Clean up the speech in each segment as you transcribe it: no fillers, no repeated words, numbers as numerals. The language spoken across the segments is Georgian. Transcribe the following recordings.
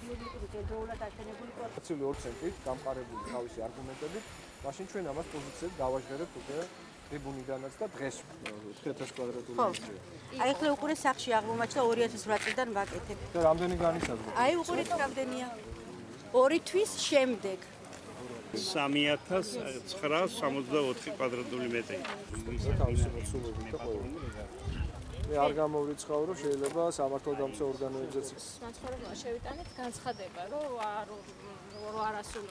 Აცილი 2 ცენტით გამყარებული თავისი არგუმენტებით, მაშინ ჩვენ ამას პოზიციად გავაჟღერებთ უკვე ტრიბუნიდანაც და დღეს 5000 კვადრატული მეტრია. აი ახლა უყურე სახში აღმოჩნდა 2008 წლიდან ვაკეთებ. და რამდენი განისაზღვრა? აი უყურეთ რამდენია. 2 თვის შემდეგ. 3964 კვადრატული მეტრი. თავისი მოცულობით და ყველა. მე არ გამოვრიცხავ, რომ შეიძლება სამართალდამცავ ორგანოებზეც მაცხოვრებელმა შევიტანეთ განცხადება, რომ არასრული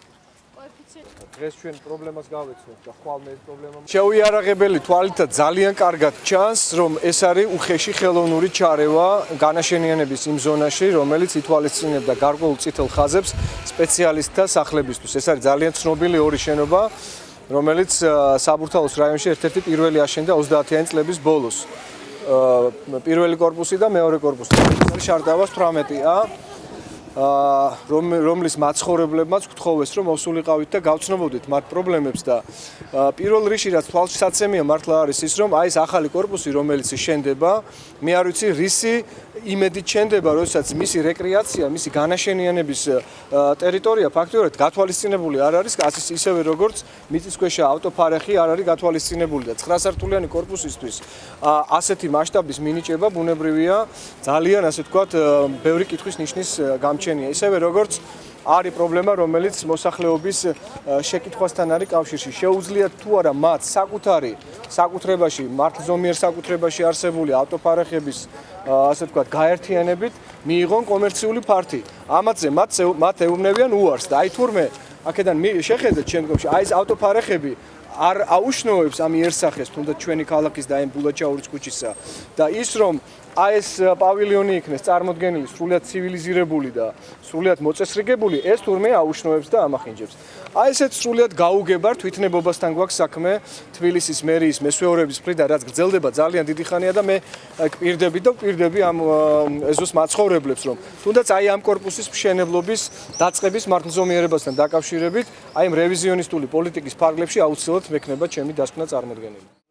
კოეფიციენტი. დღეს ჩვენ პრობლემას გავეცნობთ და ხვალ მე ეს პრობლემა შეუიარაღებელი თვალითაც ძალიან კარგად ჩანს, რომ ეს არის უხეში ხელოვნური ჩარევა განაშენიანების იმ ზონაში, რომელიც ითვალისწინებდა გარკვეულ წითელ ხაზებს სპეციალისტთა სახლებისთვის. ეს არის ძალიან ცნობილი ორი შენობა, რომელიც საბურთალოს რაიონში ერთ-ერთი პირველი აშენდა 30-იანი წლების ბოლოს. პირველი корпуსი და მეორე корпуსი. ეს არის შარდავა 18-ა. რომლის მაცხოვრებლებმაც გთხოვეს, რომ მოსულიყავით და გავცნობოდით მათ პრობლემებს და პირველ რიგში რაც თვალსაცემია მართლა არის ის, რომ აი ეს ახალი корпуსი, რომელიც შენდება, მე არ ვიცი რისი იმედით შენდება, როდესაც მისი რეკრეაცია, მისი განაშენიანების ტერიტორია ფაქტობრივად გათვალისწინებული არ არის, ისევე როგორც მიწისქვეშა ავტოფარეხი არ არის გათვალისწინებული და 9 სართულიანი корпуსისთვის ასეთი მასშტაბის მინიჭება ბუნებრივია, ძალიან ასე ვთქვათ, ბევრი კითხვის ნიშნის გამჩენია. ისევე როგორც არის პრობლემა, რომელიც მოსახლეობის შეკითხვასთან არის კავშირში. შეუძლიათ თუ არა მათ საკუთრებაში, მართლზომიერ საკუთრებაში არსებული ავტოფარეხების ასე ვთქვათ, გაერთიანებით მიიღონ კომერციული ფართი. ამაზე მათ ეუბნებიან უარს და აი თურმე აქედან შეხედეთ შემდგომში, აი ეს ავტოფარეხები არ აუშნოებს ამ იერსახეს, თუნდაც ჩვენი ქალაქის და აი ბულაჩაურის ქუჩისა და ის რომ აი ეს პავილიონი იქნეს წარმოდგენილი სრულიად ცივილიზირებული და სრულიად მოწესრიგებული, ეს თურმე აუშნოებს და ამახინჯებს. აი ესეთ სრულიად გაუგებარ თვითნებობასთან გვაქვს საქმე თბილისის მერიის მესვეორების მხრიდან, რაც გრძელდება ძალიან დიდი ხანია და მე ვკვირდები ამ ეზოს მაცხოვრებლებს, რომ თუნდაც აი ამ корпуსის მშენებლობის დაწყების მართლზომიერებასთან დაკავშირებით, აი ამ რევიზიონისტული პოლიტიკის ფარგლებში აუცილებლად მექნება ჩემი დასკვნა წარმოდგენილი.